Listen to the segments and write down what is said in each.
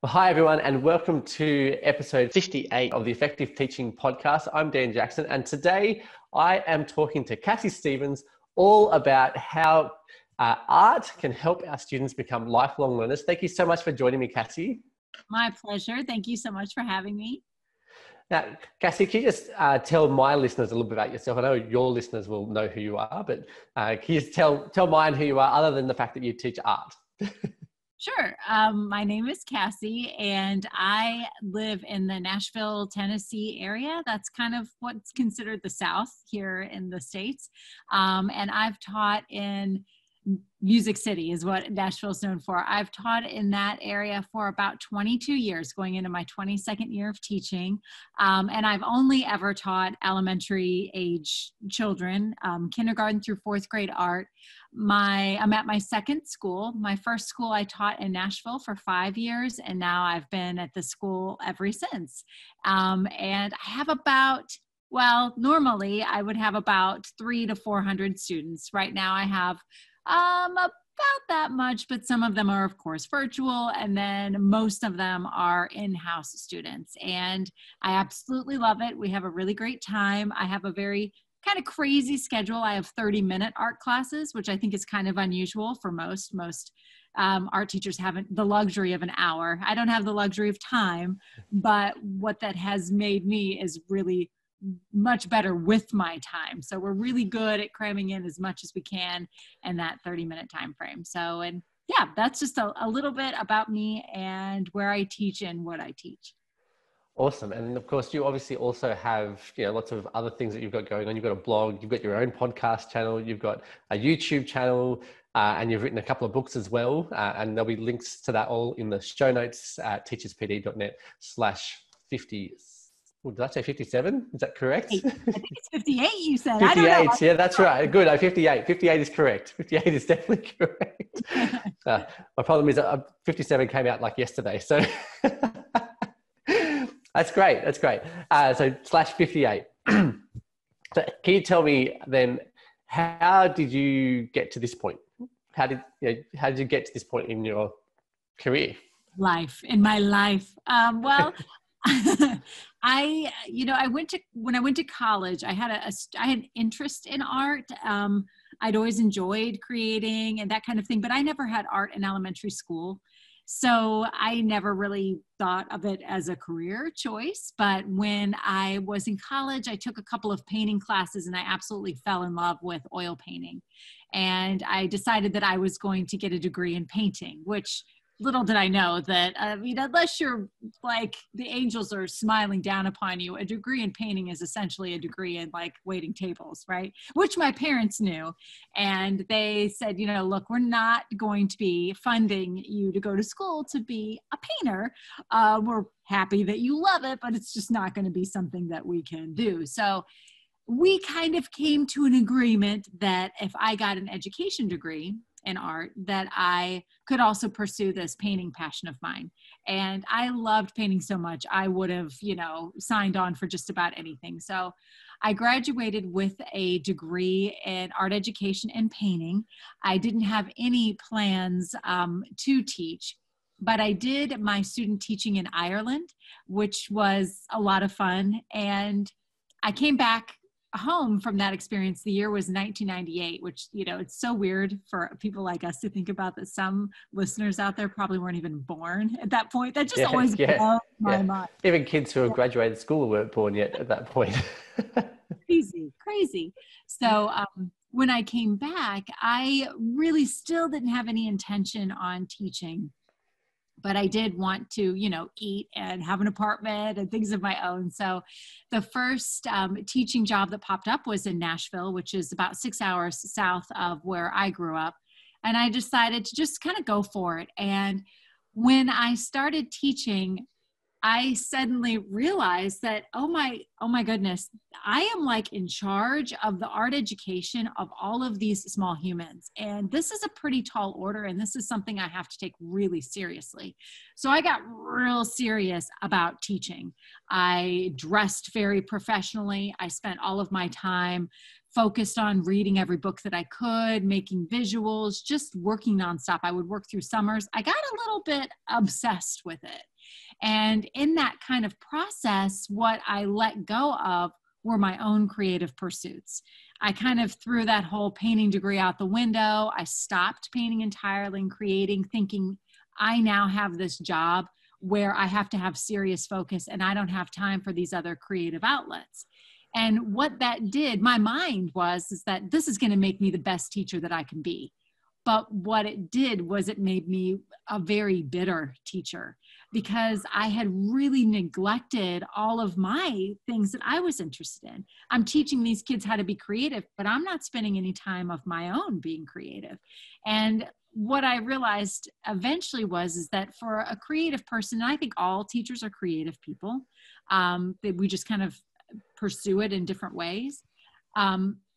Well, hi, everyone, and welcome to episode 58 of the Effective Teaching Podcast. I'm Dan Jackson, and today I am talking to Cassie Stevens all about how art can help our students become lifelong learners. Thank you so much for joining me, Cassie. My pleasure. Thank you so much for having me. Now, Cassie, can you just tell my listeners a little bit about yourself? I know your listeners will know who you are, but can you just tell mine who you are, other than the fact that you teach art? Sure. My name is Cassie, and I live in the Nashville, Tennessee area. That's kind of what's considered the South here in the States. And I've taught in Music City is what Nashville is known for. I've taught in that area for about 22 years, going into my 22nd year of teaching. And I've only ever taught elementary age children, kindergarten through fourth grade art. I'm at my second school. My first school I taught in Nashville for 5 years, and now I've been at the school ever since. And I have normally I would have about 300 to 400 students. Right now I have about that much, but some of them are, of course, virtual, and then most of them are in-house students. And I absolutely love it. We have a really great time. I have a very kind of crazy schedule. I have 30-minute art classes, which I think is kind of unusual for most art teachers haven't the luxury of an hour. I don't have the luxury of time, but what that has made me is really much better with my time. So we're really good at cramming in as much as we can in that 30-minute time frame. So, and yeah, that's just a little bit about me and where I teach and what I teach. Awesome. And of course, you obviously also have, lots of other things that you've got going on. You've got a blog, you've got your own podcast channel, you've got a YouTube channel, and you've written a couple of books as well. And there'll be links to that all in the show notes at teacherspd.net/50. Did I say 57? Is that correct? I think it's 58, you said. 58, I don't know. Yeah, that's right. Good. 58. 58 is correct. 58 is definitely correct. My problem is 57 came out like yesterday. So that's great. That's great. So /58. So can you tell me then, how did you get to this point? How did you get to this point in your career? In my life. When I went to college, I had an interest in art. I'd always enjoyed creating and that kind of thing, but I never had art in elementary school. So I never really thought of it as a career choice. But when I was in college, I took a couple of painting classes and I absolutely fell in love with oil painting. And I decided that I was going to get a degree in painting, which little did I know that, unless you're like the angels are smiling down upon you, a degree in painting is essentially a degree in like waiting tables, right? Which my parents knew. And they said, look, we're not going to be funding you to go to school to be a painter. We're happy that you love it, but it's just not going to be something that we can do. So we kind of came to an agreement that if I got an education degree in art, that I could also pursue this painting passion of mine. And I loved painting so much, I would have, signed on for just about anything. So I graduated with a degree in art education and painting. I didn't have any plans to teach, but I did my student teaching in Ireland, which was a lot of fun. And I came back home from that experience. The year was 1998, which, it's so weird for people like us to think about that some listeners out there probably weren't even born at that point. That just always blows my mind. Even kids who have graduated school weren't born yet at that point. Crazy. So when I came back, I really still didn't have any intention on teaching. But I did want to, eat and have an apartment and things of my own. So the first teaching job that popped up was in Nashville, which is about 6 hours south of where I grew up. And I decided to just kind of go for it. And when I started teaching, I suddenly realized that, oh my goodness, I am like in charge of the art education of all of these small humans. And this is a pretty tall order. And this is something I have to take really seriously. So I got real serious about teaching. I dressed very professionally. I spent all of my time focused on reading every book that I could, making visuals, just working nonstop. I would work through summers. I got a little bit obsessed with it. And in that kind of process, what I let go of were my own creative pursuits. I kind of threw that whole painting degree out the window. I stopped painting entirely and creating, thinking I now have this job where I have to have serious focus and I don't have time for these other creative outlets. And what that did, my mind is that this is going to make me the best teacher that I can be. But what it did was it made me a very bitter teacher because I had really neglected all of my things that I was interested in. I'm teaching these kids how to be creative, but I'm not spending any time of my own being creative. And what I realized eventually is that for a creative person, and I think all teachers are creative people, that we just kind of pursue it in different ways.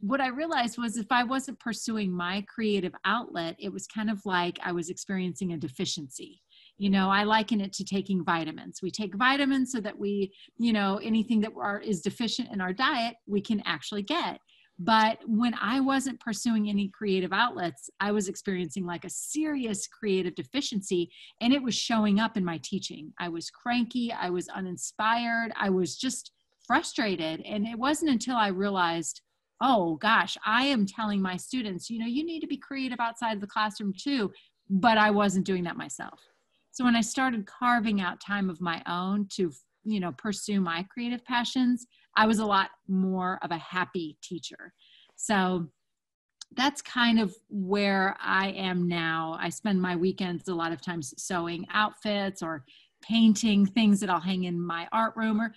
What I realized was if I wasn't pursuing my creative outlet, it was kind of like I was experiencing a deficiency. You know, I liken it to taking vitamins. We take vitamins so that we, you know, anything that is deficient in our diet, we can actually get. But when I wasn't pursuing any creative outlets, I was experiencing like a serious creative deficiency, and it was showing up in my teaching. I was cranky, I was uninspired, I was just frustrated. And it wasn't until I realized, oh gosh, I am telling my students, you know, you need to be creative outside of the classroom too, but I wasn't doing that myself. So when I started carving out time of my own to, you know, pursue my creative passions, I was a lot more of a happy teacher. So that's kind of where I am now. I spend my weekends a lot of times sewing outfits or painting things that I'll hang in my art room, or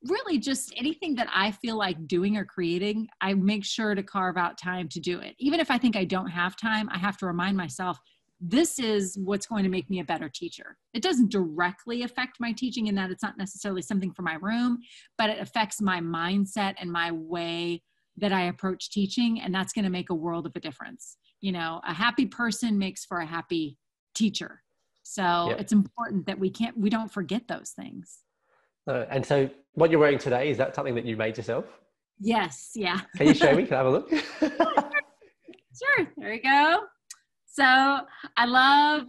really just anything that I feel like doing or creating. I make sure to carve out time to do it. Even if I think I don't have time, I have to remind myself, this is what's going to make me a better teacher. It doesn't directly affect my teaching in that it's not necessarily something for my room, but it affects my mindset and my way that I approach teaching. And that's going to make a world of a difference. You know, a happy person makes for a happy teacher. So It's important that we don't forget those things. And so what you're wearing today, is that something that you made yourself? Yes. Yeah. Can you show me? Can I have a look? Sure. There you go. So I love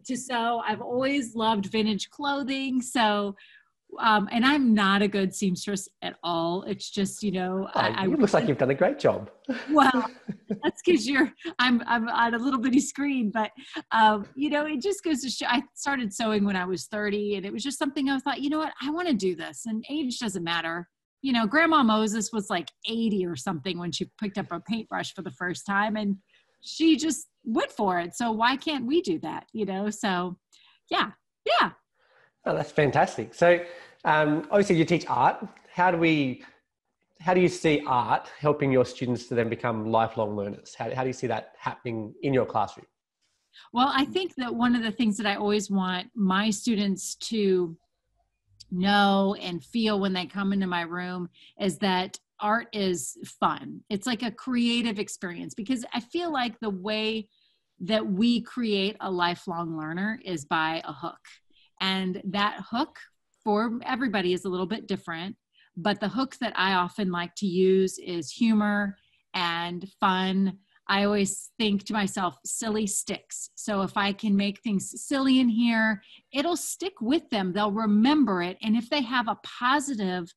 to sew. I've always loved vintage clothing. So, and I'm not a good seamstress at all. It's just, you know, it looks like you've done a great job. Well, that's because I'm on a little bitty screen, but you know, it just goes to show. I started sewing when I was 30, and it was just something I thought, you know what, I want to do this, and age doesn't matter. You know, Grandma Moses was like 80 or something when she picked up a paintbrush for the first time, and she just went for it. So why can't we do that? You know? So yeah. Oh, that's fantastic. So obviously you teach art. How do you see art helping your students to then become lifelong learners? How do you see that happening in your classroom? Well, I think that one of the things that I always want my students to know and feel when they come into my room is that art is fun. It's like a creative experience, because I feel like the way that we create a lifelong learner is by a hook. And that hook for everybody is a little bit different, but the hook that I often like to use is humor and fun. I always think to myself, silly sticks. So if I can make things silly in here, it'll stick with them. They'll remember it. And if they have a positive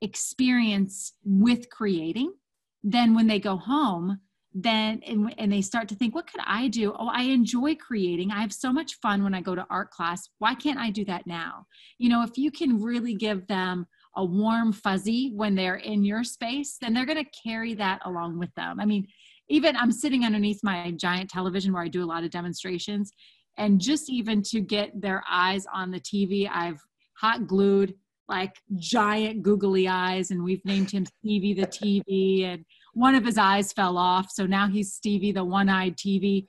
experience with creating, then when they go home, and they start to think, what could I do? Oh, I enjoy creating. I have so much fun when I go to art class. Why can't I do that now? You know, if you can really give them a warm fuzzy when they're in your space, then they're going to carry that along with them. I mean, even I'm sitting underneath my giant television where I do a lot of demonstrations, and just even to get their eyes on the TV, I've hot glued like giant googly eyes, and we've named him Stevie the TV, and one of his eyes fell off, so now he's Stevie the one-eyed TV.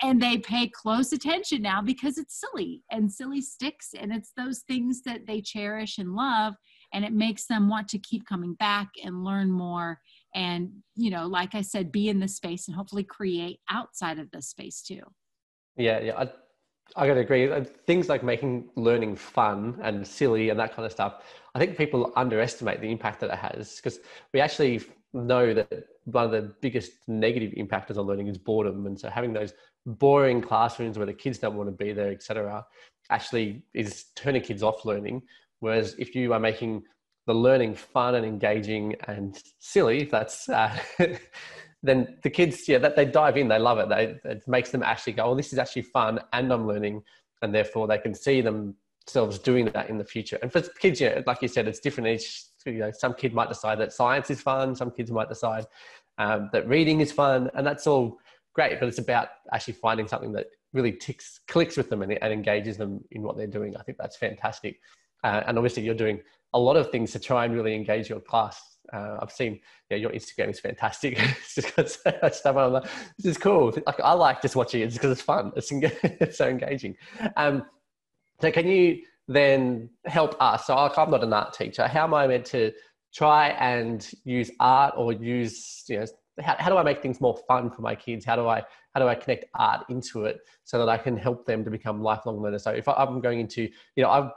And they pay close attention now because it's silly, and silly sticks, and it's those things that they cherish and love, and it makes them want to keep coming back and learn more, and, you know, like I said, be in the space and hopefully create outside of this space too. Yeah. I gotta agree. Things like making learning fun and silly and that kind of stuff, I think people underestimate the impact that it has, because know that one of the biggest negative impactors on learning is boredom. And so having those boring classrooms where the kids don't want to be there, etc., actually is turning kids off learning. Whereas if you are making the learning fun and engaging and silly, that's then the kids, that they dive in, they love it. It makes them actually go, oh, this is actually fun and I'm learning, and therefore they can see themselves doing that in the future. And for kids, like you said, it's different each. Some kid might decide that science is fun. Some kids might decide that reading is fun, and that's all great. But it's about actually finding something that really clicks with them and engages them in what they're doing. I think that's fantastic. And obviously, you're doing a lot of things to try and really engage your class. I've seen, your Instagram is fantastic. It's just got so much stuff on. This is cool. Like, I like just watching it just because it's fun. It's so engaging. So can you then help us? So I'm not an art teacher. How am I meant to try and use art, or use, how do I make things more fun for my kids? How do I connect art into it so that I can help them to become lifelong learners? So if I'm going into, I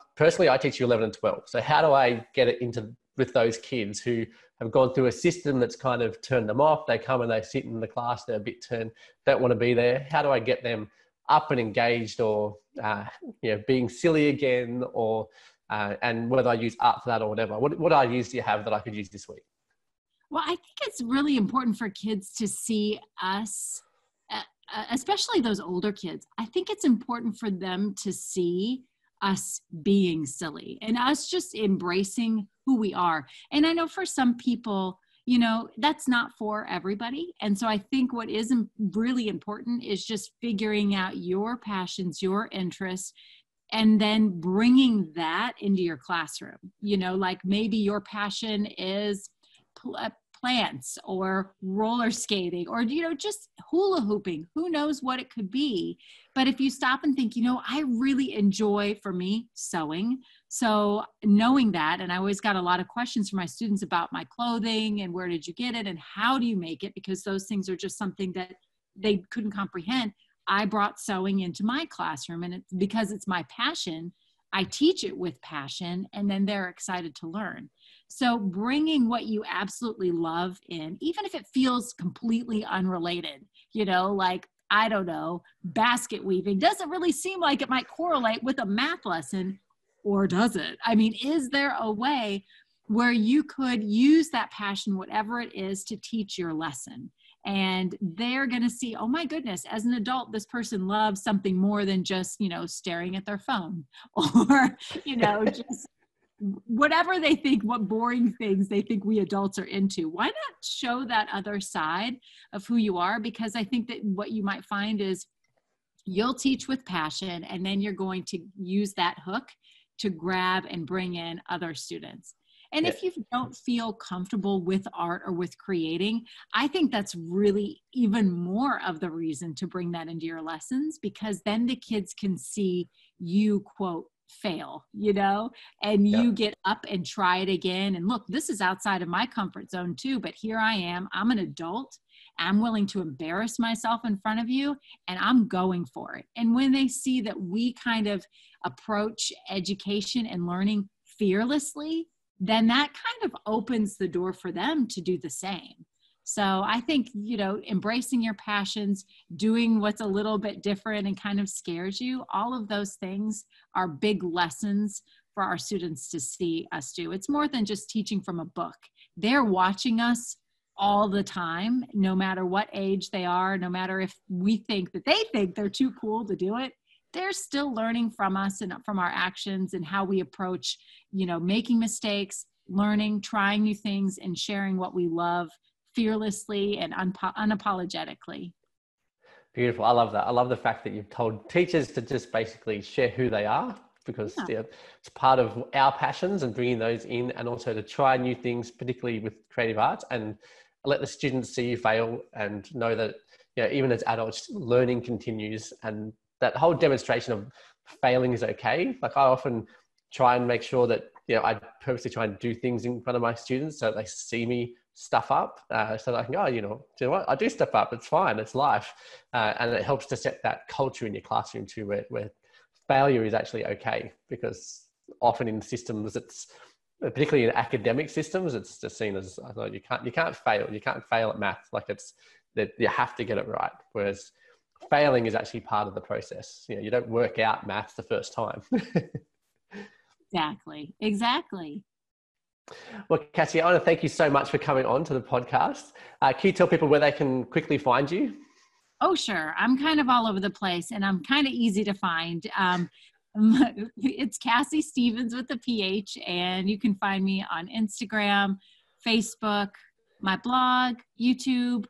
teach you 11 and 12. So how do I get it into with those kids who have gone through a system that's kind of turned them off? They come and they sit in the class, they're a bit turned, don't want to be there. How do I get them up and engaged, or being silly again, or and whether I use art for that or whatever? What ideas do you have that I could use this week? Well, I think it's really important for kids to see us, especially those older kids. I think it's important for them to see us being silly and us just embracing who we are. And I know for some people, that's not for everybody. And so I think what is really important is just figuring out your passions, your interests, and then bringing that into your classroom. Like maybe your passion is plants or roller skating, or just hula hooping. Who knows what it could be? But if you stop and think, I really enjoy, for me, sewing. So knowing that, and I always got a lot of questions from my students about my clothing and where did you get it and how do you make it, because those things are just something that they couldn't comprehend. I brought sewing into my classroom, and it's because it's my passion. I teach it with passion, and then they're excited to learn. So bringing what you absolutely love in, even if it feels completely unrelated, like, I don't know, basket weaving doesn't really seem like it might correlate with a math lesson, or does it? I mean, is there a way where you could use that passion, whatever it is, to teach your lesson? And they're going to see, oh my goodness, as an adult, this person loves something more than just, staring at their phone, or, just whatever they think, what boring things they think we adults are into. Why not show that other side of who you are? Because I think that what you might find is you'll teach with passion, and then you're going to use that hook to grab and bring in other students. And if you don't feel comfortable with art or with creating, I think that's really even more of the reason to bring that into your lessons, because then the kids can see you, quote, fail, and you get up and try it again. And look, this is outside of my comfort zone too, but here I am. I'm an adult. I'm willing to embarrass myself in front of you, and I'm going for it. And when they see that we kind of approach education and learning fearlessly, then that kind of opens the door for them to do the same. So I think, embracing your passions, doing what's a little bit different and kind of scares you, all of those things are big lessons for our students to see us do. It's more than just teaching from a book. They're watching us all the time, no matter what age they are, no matter if we think that they think they're too cool to do it. They're still learning from us and from our actions and how we approach, making mistakes, learning, trying new things, and sharing what we love fearlessly and unapologetically. Beautiful. I love that. I love the fact that you've told teachers to just basically share who they are, because it's part of our passions and bringing those in, and also to try new things, particularly with creative arts, and let the students see you fail and know that, even as adults, learning continues, and that whole demonstration of failing is okay. Like, I often try and make sure that, I purposely try and do things in front of my students so they see me stuff up, so that I can go, you know what, I do stuff up, it's fine, it's life. And it helps to set that culture in your classroom too, where failure is actually okay, because often in systems, it's particularly in academic systems, it's just seen as, I thought, you can't fail at math. Like it's that you have to get it right. Whereas failing is actually part of the process. You know, you don't work out maths the first time. Exactly. Well, Cassie, I want to thank you so much for coming on to the podcast. Can you tell people where they can quickly find you? Oh, sure. I'm kind of all over the place, and I'm kind of easy to find. It's Cassie Stevens with a PH, and you can find me on Instagram, Facebook, my blog, YouTube,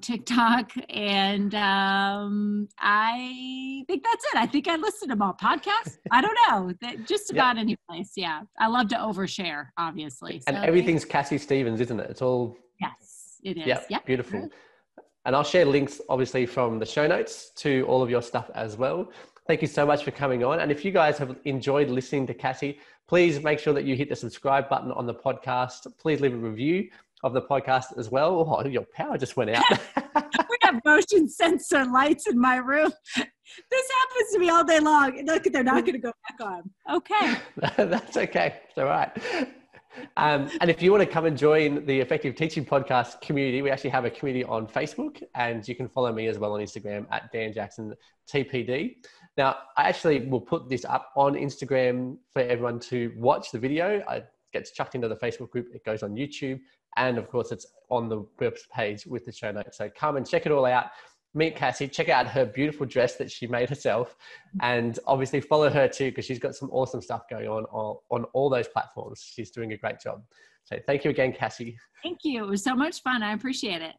TikTok, and I think that's it. I think I listed them all. Podcasts? I don't know. Just about any place. Yeah. I love to overshare, obviously. And everything's Cassie Stevens, isn't it? It's all. Yes, it is. Yeah, Yep. beautiful. And I'll share links, obviously, from the show notes to all of your stuff as well. Thank you so much for coming on. And if you guys have enjoyed listening to Cassie, please make sure that you hit the subscribe button on the podcast. Please leave a review of the podcast as well. Oh, your power just went out. We have motion sensor lights in my room. This happens to me all day long. Look, they're not going to go back on. Okay. That's okay. It's all right. And if you want to come and join the Effective Teaching Podcast community, we actually have a community on Facebook, and you can follow me as well on Instagram at Dan Jackson TPD. Now, I actually will put this up on Instagram for everyone to watch the video. It gets chucked into the Facebook group. It goes on YouTube. And of course, it's on the web page with the show notes. So come and check it all out. Meet Cassie, check out her beautiful dress that she made herself, and obviously follow her too, because she's got some awesome stuff going on all those platforms. She's doing a great job. So thank you again, Cassie. Thank you. It was so much fun. I appreciate it.